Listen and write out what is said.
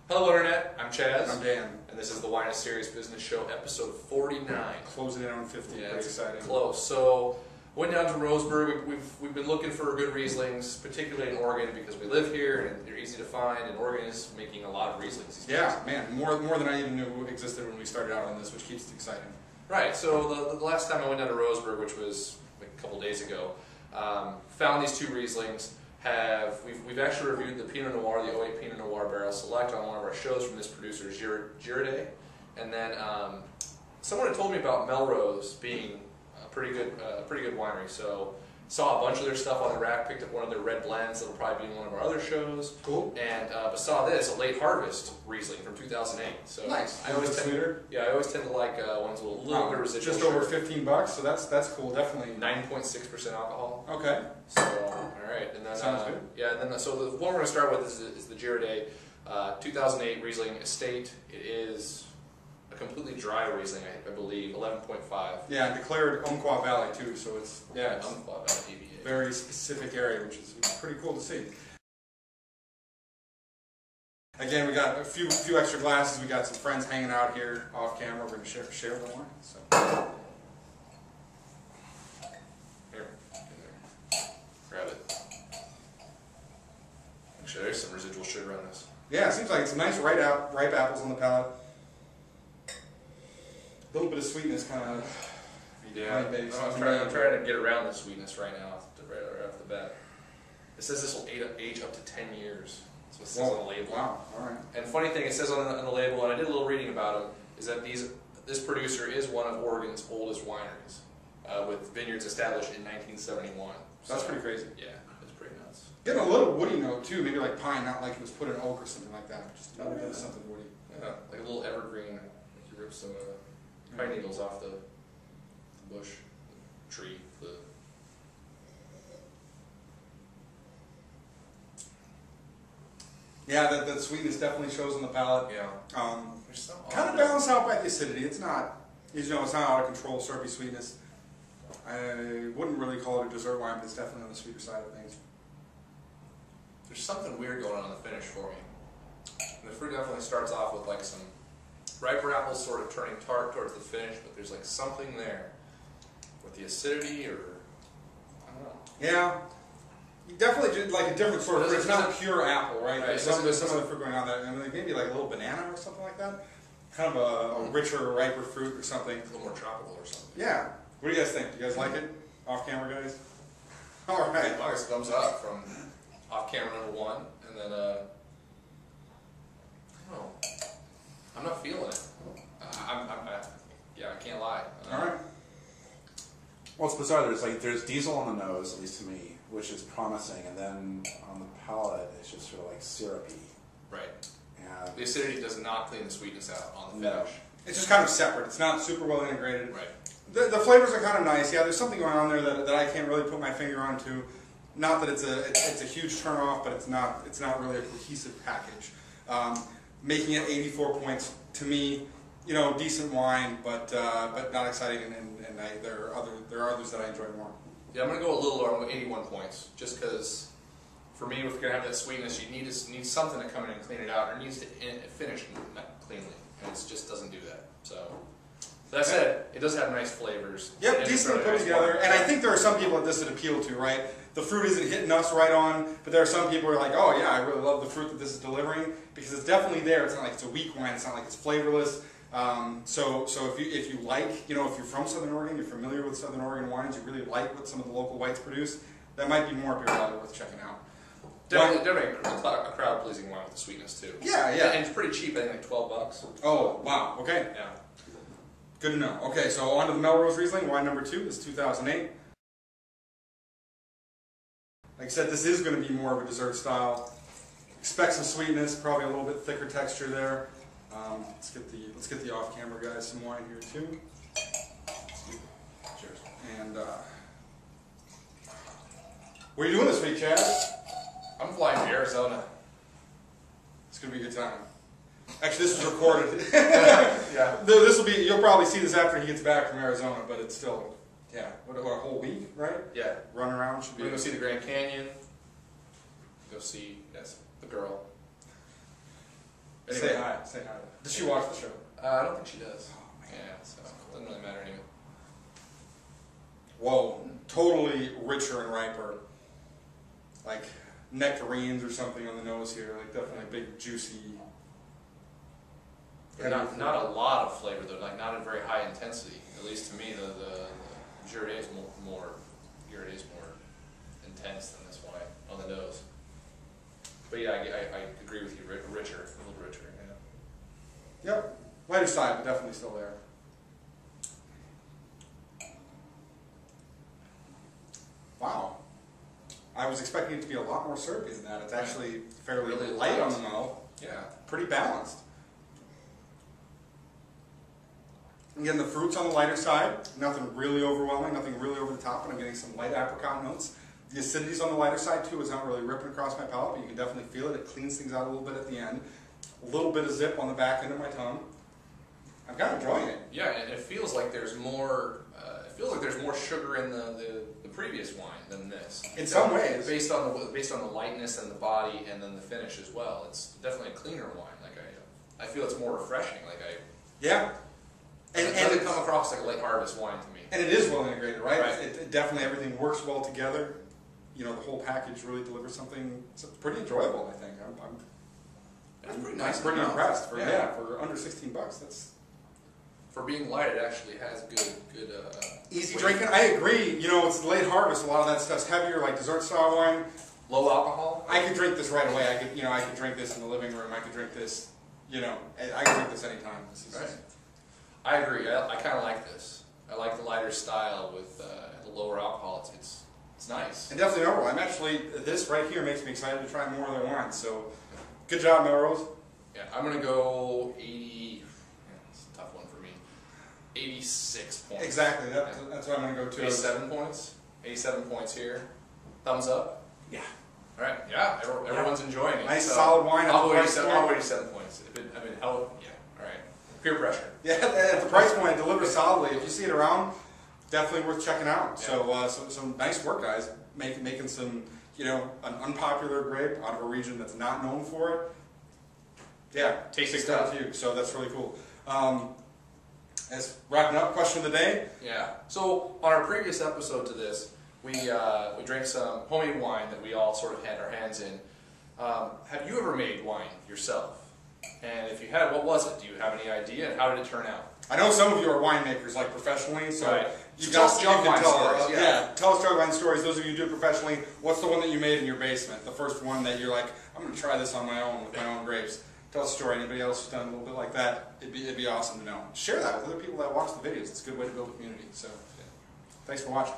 Hello Internet, I'm Chaz. I'm Dan. And this is the Wine is Serious Business Show, episode 49. Closing in on 50, yeah, pretty exciting. Close. So, went down to Roseburg. We've been looking for good Rieslings, particularly in Oregon because we live here and they're easy to find, and Oregon is making a lot of Rieslings. Yeah, man, more than I even knew existed when we started out on this, which keeps it exciting. Right, so the last time I went down to Roseburg, which was like a couple days ago, found these two Rieslings. We've actually reviewed the Pinot Noir, the 08 Pinot Noir Barrel Select on one of our shows from this producer, Girardet. And then someone had told me about Melrose being a pretty good winery. So saw a bunch of their stuff on the rack, picked up one of their red blends that'll probably be in one of our other shows. Cool. And but saw this, a Late Harvest Riesling from 2008. So nice. I always tend to like ones with a little bit of residual just sugar. over $15, so that's cool. Definitely 9.6% alcohol. Okay. So all right, and then sounds good. Yeah, and then so the one we're going to start with is the Girardet 2008 Riesling Estate. It is a completely dry Riesling, I believe, 11.5. Yeah, declared Umpqua Valley too, so it's Umpqua Valley DBA. Very specific area, which is pretty cool to see. Again, we got a few extra glasses. We got some friends hanging out here off camera. We're going to share the wine. So. Here, in there. Grab it. Actually, there's some residual sugar on this. Yeah, it seems like it's nice ripe apples on the palate. A little bit of sweetness, kind of. Yeah, I'm trying to get around the sweetness right now, right off the bat. It says this will age up to 10 years. That's what it says on the label. Wow, alright. And funny thing, it says on the label, and I did a little reading about them, is that this producer is one of Oregon's oldest wineries, with vineyards established in 1971. So that's pretty crazy. Yeah, it's pretty nuts. Getting a little woody note too, maybe like pine, not like it was put in oak or something like that. Just a little bit of something woody. Yeah, like a little evergreen. Like you rip some pine needles off the bush, the tree, Yeah, that sweetness definitely shows on the palate. Yeah. Kind of balanced out by the acidity. It's not, it's not out of control, syrupy sweetness. I wouldn't really call it a dessert wine, but it's definitely on the sweeter side of things. There's something weird going on in the finish for me. And the fruit definitely starts off with like some riper apples sort of turning tart towards the finish, but there's like something there with the acidity, or I don't know. Yeah. Definitely like a different sort of fruit. It's not pure apple, right? There's some other fruit going on there. I mean, maybe like a little banana or something like that. Kind of a richer, riper fruit or something. A little more tropical or something. Yeah. What do you guys think? Do you guys like it? Off camera, guys? All right. As long as thumbs up from off camera number one, and then I don't know. I'm not feeling it. Yeah, I can't lie. All right. Well, it's bizarre. There's diesel on the nose, at least to me, which is promising, and then on the palate, it's just sort of like syrupy. Right. And the acidity does not clean the sweetness out on the finish. It's just kind of separate. It's not super well integrated. Right. The flavors are kind of nice. Yeah, there's something going on there that I can't really put my finger onto. Not that it's a huge turnoff, but it's not really a cohesive package. Making it 84 points to me, decent wine, but not exciting. And there are others that I enjoy more. Yeah, I'm gonna go a little lower. I'm going 81 points, just because for me, if you're gonna have that sweetness, you need something to come in and clean it out, or it needs to finish cleanly, and it just doesn't do that. So. That said, it does have nice flavors. Yep, decently put together. And I think there are some people that this would appeal to, right? The fruit isn't hitting us right on, but there are some people who are like, oh yeah, I really love the fruit that this is delivering, because it's definitely there. It's not like it's a weak wine. It's not like it's flavorless. So if you like, if you're from Southern Oregon, you're familiar with Southern Oregon wines, you really like what some of the local whites produce, that might be more up your alley, worth checking out. Definitely a crowd-pleasing wine with the sweetness too. Yeah, yeah. And it's pretty cheap. I think like $12. Oh wow. Okay. Yeah. Good to know. Okay, so on to the Melrose Riesling, wine number 2, this is 2008. Like I said, this is going to be more of a dessert style. Expect some sweetness, probably a little bit thicker texture there. Let's get the off-camera guys some wine here too. Cheers. And what are you doing this week, Chad? I'm flying to Arizona. It's going to be a good time. Actually, this is recorded. Yeah. This will be. You'll probably see this after he gets back from Arizona, but it's still, yeah. What a whole week, right? Yeah. Run around should be. We're gonna go see the Grand Canyon. Go see the girl. Anyway. Say hi. Say hi. Does she watch the show? I don't think she does. Oh, man. Yeah, so it doesn't really matter anyway. Whoa, totally richer and riper. Like nectarines or something on the nose here. Like definitely big, juicy. But not a lot of flavor though. Like not in very high intensity. At least to me, the Girardet is more intense than this wine on the nose. But yeah, I agree with you. Richer, a little richer. Yeah. Yep. Lighter side, but definitely still there. Wow. I was expecting it to be a lot more syrupy than that. It's actually fairly Really light light. on the mouth. Yeah. Pretty balanced. Again, the fruit's on the lighter side. Nothing really overwhelming, nothing really over the top, and I'm getting some light apricot notes. The acidity's on the lighter side too. It's not really ripping across my palate, but you can definitely feel it. It cleans things out a little bit at the end. A little bit of zip on the back end of my tongue. I'm kind of enjoying it. Yeah, and it feels like there's more. It feels like there's more sugar in the previous wine than this. In some ways, based on the lightness and the body, and then the finish as well. It's definitely a cleaner wine. Like I feel it's more refreshing. yeah. And it doesn't come across like a late harvest wine to me. And it is well integrated, right? Right. It definitely, everything works well together. You know, the whole package really delivers something pretty enjoyable, I think. It's pretty nice. I'm pretty impressed. For Yeah. for under $16, that's For being light, it actually has good. easy weight. drinking. I agree. You know, it's late harvest. A lot of that stuff's heavier, like dessert style wine. Low alcohol. I could drink this right away. I could drink this in the living room. I could drink this. I could drink this anytime. This is Right. I agree. I kind of like this. I like the lighter style with the lower alcohol. It's nice. And definitely memorable. This right here makes me excited to try more of their wines. So, good job, Melrose. Yeah, I'm gonna go 80. It's a tough one for me. 86 points. Exactly. That's what I'm going to go to. 87 points. 87 points here. Thumbs up. Yeah. All right. Yeah. Everyone's enjoying it. Nice So solid wine. at I'll the go price 87. point. I'll go 87 points. Hell, yeah. All right. Peer pressure. Yeah, at the price point, it delivers solidly. If you see it around, definitely worth checking out. Yeah. So, some nice work, guys. Making some, an unpopular grape out of a region that's not known for it. Yeah, Tasty takes stuff. that too. So that's really cool. As wrapping up, question of the day. Yeah. So on our previous episode to this, we drank some homemade wine that we all sort of had our hands in. Have you ever made wine yourself? And if you had, what was it? Do you have any idea? And how did it turn out? I know some of you are winemakers, like professionally, so Right. you Tell us can jug wine tell, stories, yeah. tell us jug wine stories. Those of you who do it professionally, what's the one that you made in your basement? The first one that you're like, I'm going to try this on my own with my own grapes. Tell us a story. Anybody else who's done a little bit like that? It'd be awesome to know. Share that with other people that watch the videos. It's a good way to build a community. So, thanks for watching.